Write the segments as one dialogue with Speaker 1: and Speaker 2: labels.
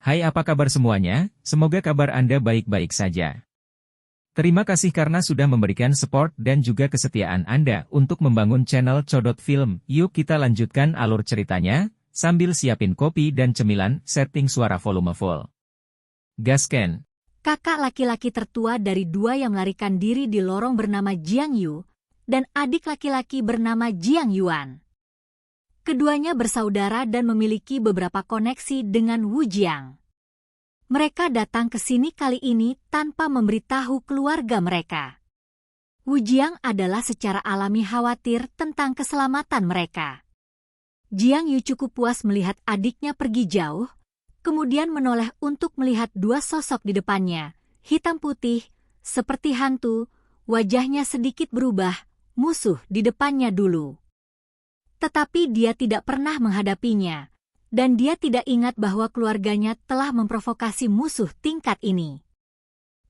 Speaker 1: Hai, apa kabar semuanya? Semoga kabar Anda baik-baik saja. Terima kasih karena sudah memberikan support dan juga kesetiaan Anda untuk membangun channel Codot Film. Yuk kita lanjutkan alur ceritanya, sambil siapin kopi dan cemilan, setting suara volume full. Gasken.
Speaker 2: Kakak laki-laki tertua dari dua yang melarikan diri di lorong bernama Jiang Yu, dan adik laki-laki bernama Jiang Yuan. Keduanya bersaudara dan memiliki beberapa koneksi dengan Wu Jiang. Mereka datang ke sini kali ini tanpa memberitahu keluarga mereka. Wu Jiang adalah secara alami khawatir tentang keselamatan mereka. Jiang Yu cukup puas melihat adiknya pergi jauh, kemudian menoleh untuk melihat dua sosok di depannya, hitam putih, seperti hantu, wajahnya sedikit berubah, musuh di depannya dulu. Tetapi dia tidak pernah menghadapinya, dan dia tidak ingat bahwa keluarganya telah memprovokasi musuh tingkat ini.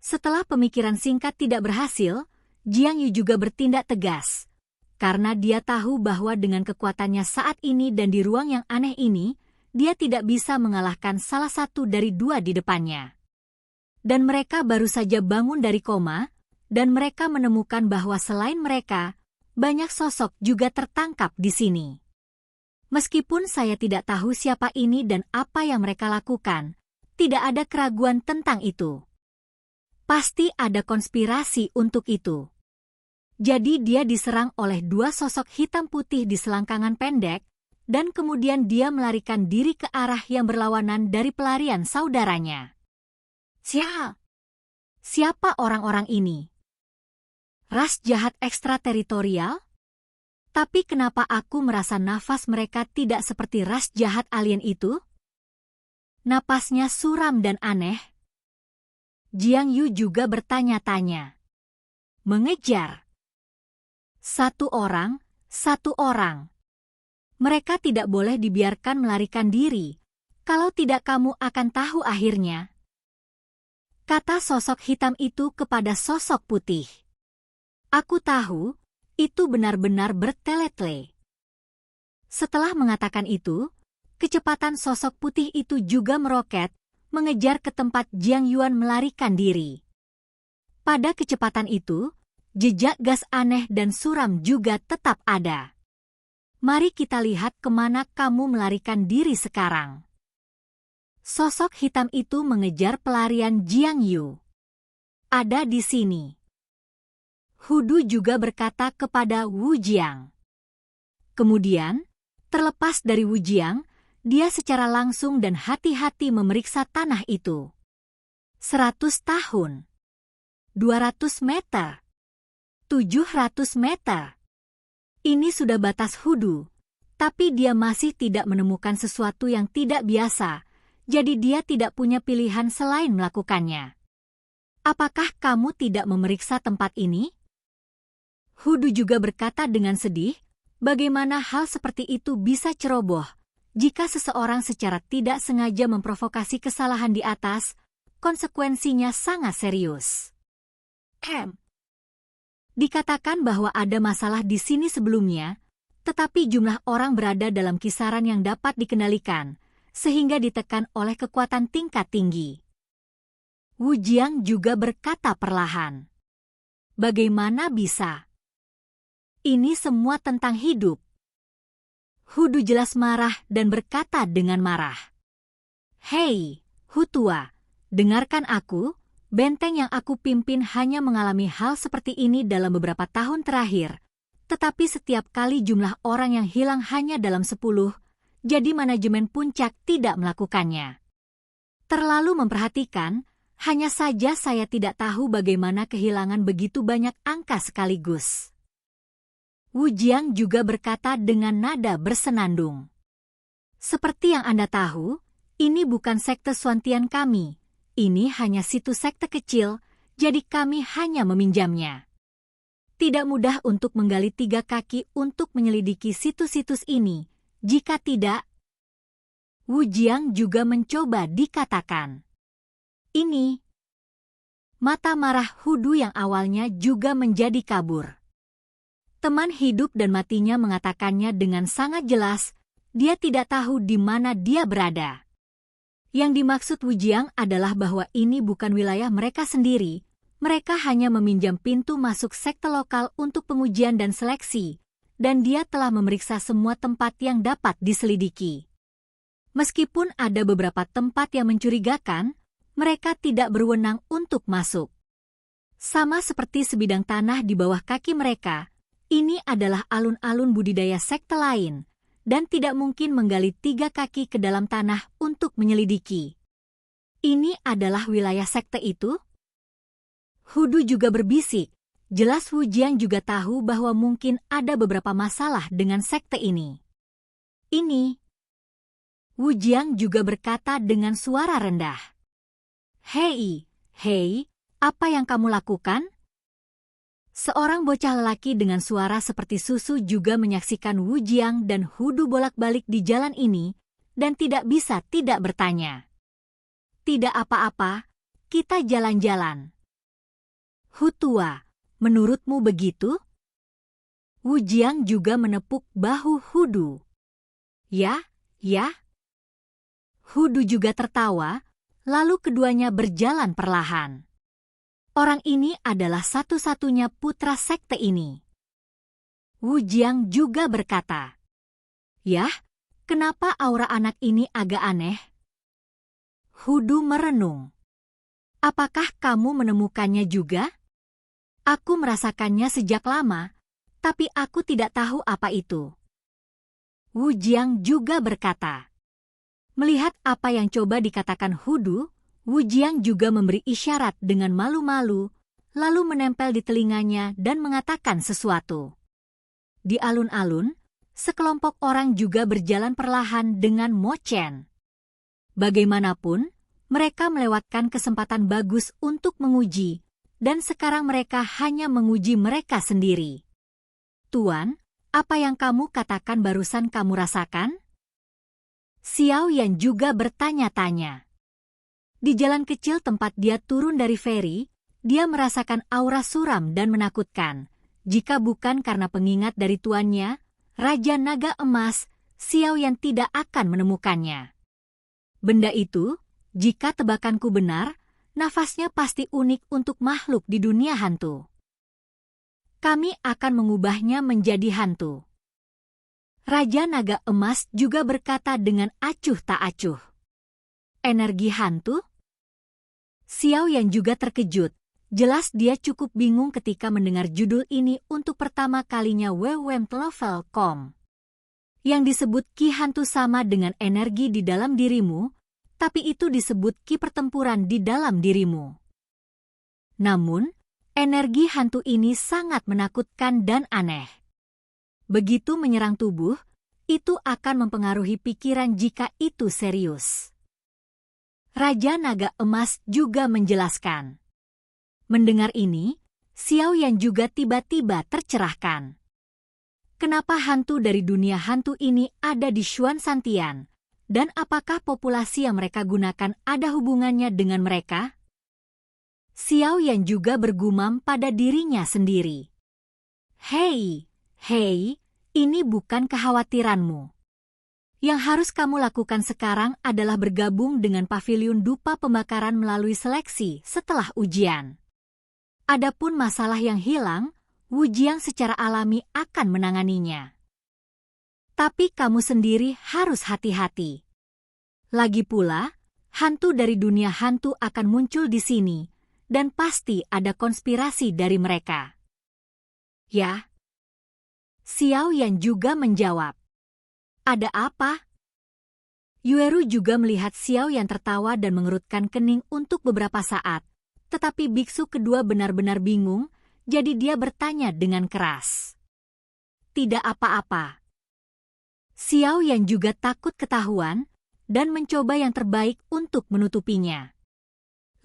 Speaker 2: Setelah pemikiran singkat tidak berhasil, Jiang Yu juga bertindak tegas, karena dia tahu bahwa dengan kekuatannya saat ini dan di ruang yang aneh ini, dia tidak bisa mengalahkan salah satu dari dua di depannya. Dan mereka baru saja bangun dari koma, dan mereka menemukan bahwa selain mereka, banyak sosok juga tertangkap di sini. Meskipun saya tidak tahu siapa ini dan apa yang mereka lakukan, tidak ada keraguan tentang itu. Pasti ada konspirasi untuk itu. Jadi dia diserang oleh dua sosok hitam putih di selangkangan pendek, dan kemudian dia melarikan diri ke arah yang berlawanan dari pelarian saudaranya. Siapa orang-orang ini? Ras jahat ekstrateritorial? Tapi kenapa aku merasa nafas mereka tidak seperti ras jahat alien itu? Napasnya suram dan aneh. Jiang Yu juga bertanya-tanya. Mengejar. Satu orang. Mereka tidak boleh dibiarkan melarikan diri. Kalau tidak kamu akan tahu akhirnya. Kata sosok hitam itu kepada sosok putih. Aku tahu, itu benar-benar bertele-tele. Setelah mengatakan itu, kecepatan sosok putih itu juga meroket, mengejar ke tempat Jiang Yuan melarikan diri. Pada kecepatan itu, jejak gas aneh dan suram juga tetap ada. Mari kita lihat kemana kamu melarikan diri sekarang. Sosok hitam itu mengejar pelarian Jiang Yu. Ada di sini. Hudu juga berkata kepada Wu Jiang. Kemudian, terlepas dari Wu Jiang, dia secara langsung dan hati-hati memeriksa tanah itu. 100 tahun. 200 meter. 700 meter. Ini sudah batas Hudu, tapi dia masih tidak menemukan sesuatu yang tidak biasa, jadi dia tidak punya pilihan selain melakukannya. Apakah kamu tidak memeriksa tempat ini? Hudu juga berkata dengan sedih, bagaimana hal seperti itu bisa ceroboh, jika seseorang secara tidak sengaja memprovokasi kesalahan di atas, konsekuensinya sangat serius. Dikatakan bahwa ada masalah di sini sebelumnya, tetapi jumlah orang berada dalam kisaran yang dapat dikendalikan, sehingga ditekan oleh kekuatan tingkat tinggi. Wu Jiang juga berkata perlahan. Bagaimana bisa? Ini semua tentang hidup. Hudu jelas marah dan berkata dengan marah. Hei, Hutua, dengarkan aku, benteng yang aku pimpin hanya mengalami hal seperti ini dalam beberapa tahun terakhir, tetapi setiap kali jumlah orang yang hilang hanya dalam 10, jadi manajemen puncak tidak melakukannya. Terlalu memperhatikan, hanya saja saya tidak tahu bagaimana kehilangan begitu banyak angka sekaligus. Wu Jiang juga berkata dengan nada bersenandung. Seperti yang Anda tahu, ini bukan sekte Suantian kami. Ini hanya situs sekte kecil, jadi kami hanya meminjamnya. Tidak mudah untuk menggali 3 kaki untuk menyelidiki situs-situs ini. Jika tidak, Wu Jiang juga mencoba dikatakan. Ini. Mata marah Hudu yang awalnya juga menjadi kabur. Teman hidup dan matinya mengatakannya dengan sangat jelas, dia tidak tahu di mana dia berada. Yang dimaksud Wu Jiang adalah bahwa ini bukan wilayah mereka sendiri, mereka hanya meminjam pintu masuk sekte lokal untuk pengujian dan seleksi, dan dia telah memeriksa semua tempat yang dapat diselidiki. Meskipun ada beberapa tempat yang mencurigakan, mereka tidak berwenang untuk masuk. Sama seperti sebidang tanah di bawah kaki mereka, ini adalah alun-alun budidaya sekte lain, dan tidak mungkin menggali 3 kaki ke dalam tanah untuk menyelidiki. Ini adalah wilayah sekte itu? Hudu juga berbisik, jelas Wu Jiang juga tahu bahwa mungkin ada beberapa masalah dengan sekte ini. Ini. Wu Jiang juga berkata dengan suara rendah. Hei, apa yang kamu lakukan? Seorang bocah lelaki dengan suara seperti susu juga menyaksikan Wu Jiang dan Hudu bolak-balik di jalan ini, dan tidak bisa tidak bertanya. Tidak apa-apa, kita jalan-jalan. Hutua, menurutmu begitu? Wu Jiang juga menepuk bahu Hudu. Ya. Hudu juga tertawa, lalu keduanya berjalan perlahan. Orang ini adalah satu-satunya putra sekte ini. Wu Jiang juga berkata, "Yah, kenapa aura anak ini agak aneh?" Hudu merenung. "Apakah kamu menemukannya juga?" "Aku merasakannya sejak lama, tapi aku tidak tahu apa itu." Wu Jiang juga berkata. Melihat apa yang coba dikatakan Hudu, Wu Jiang juga memberi isyarat dengan malu-malu, lalu menempel di telinganya dan mengatakan sesuatu. Di alun-alun, sekelompok orang juga berjalan perlahan dengan Mo Chen. Bagaimanapun, mereka melewatkan kesempatan bagus untuk menguji, dan sekarang mereka hanya menguji mereka sendiri. "Tuan, apa yang kamu katakan barusan kamu rasakan?" Xiao Yan juga bertanya-tanya. Di jalan kecil tempat dia turun dari feri, dia merasakan aura suram dan menakutkan. Jika bukan karena pengingat dari tuannya, Raja Naga Emas, Xiao Yan tidak akan menemukannya. Benda itu, jika tebakanku benar, nafasnya pasti unik untuk makhluk di dunia hantu. Kami akan mengubahnya menjadi hantu. Raja Naga Emas juga berkata dengan acuh tak acuh. Energi hantu? Xiao Yan juga terkejut. Jelas dia cukup bingung ketika mendengar judul ini untuk pertama kalinya www.level.com. Yang disebut ki hantu sama dengan energi di dalam dirimu, tapi itu disebut ki pertempuran di dalam dirimu. Namun, energi hantu ini sangat menakutkan dan aneh. Begitu menyerang tubuh, itu akan mempengaruhi pikiran jika itu serius. Raja Naga Emas juga menjelaskan. Mendengar ini, Xiao Yan juga tiba-tiba tercerahkan. Kenapa hantu dari dunia hantu ini ada di Xuan Santian? Dan apakah populasi yang mereka gunakan ada hubungannya dengan mereka? Xiao Yan juga bergumam pada dirinya sendiri. Hei, ini bukan kekhawatiranmu. Yang harus kamu lakukan sekarang adalah bergabung dengan pavilion dupa pembakaran melalui seleksi setelah ujian. Adapun masalah yang hilang, Wu Jiang secara alami akan menanganinya. Tapi kamu sendiri harus hati-hati. Lagi pula, hantu dari dunia hantu akan muncul di sini, dan pasti ada konspirasi dari mereka. Ya. Xiao Yan juga menjawab. Ada apa? Yueru juga melihat Xiao Yan tertawa dan mengerutkan kening untuk beberapa saat, tetapi biksu kedua benar-benar bingung, jadi dia bertanya dengan keras. Tidak apa-apa. Xiao Yan juga takut ketahuan, dan mencoba yang terbaik untuk menutupinya.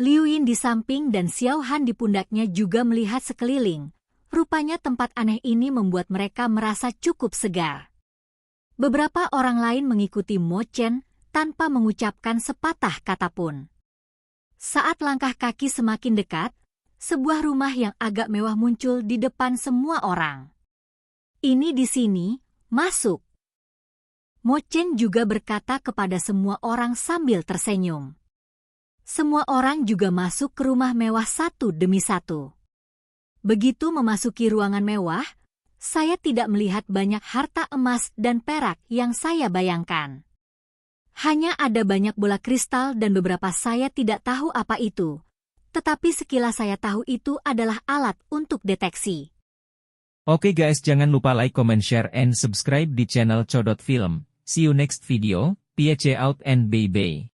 Speaker 2: Liu Yin di samping dan Xiao Han di pundaknya juga melihat sekeliling. Rupanya tempat aneh ini membuat mereka merasa cukup segar. Beberapa orang lain mengikuti Mo Chen tanpa mengucapkan sepatah kata pun. Saat langkah kaki semakin dekat, sebuah rumah yang agak mewah muncul di depan semua orang. Ini di sini, masuk. Mo Chen juga berkata kepada semua orang sambil tersenyum. Semua orang juga masuk ke rumah mewah satu demi satu. Begitu memasuki ruangan mewah, saya tidak melihat banyak harta emas dan perak yang saya bayangkan. Hanya ada banyak bola kristal dan beberapa saya tidak tahu apa itu. Tetapi sekilas saya tahu itu adalah alat untuk deteksi.
Speaker 1: Oke guys, jangan lupa like, comment, share, and subscribe di channel Codot Film. See you next video, peace out and bye-bye.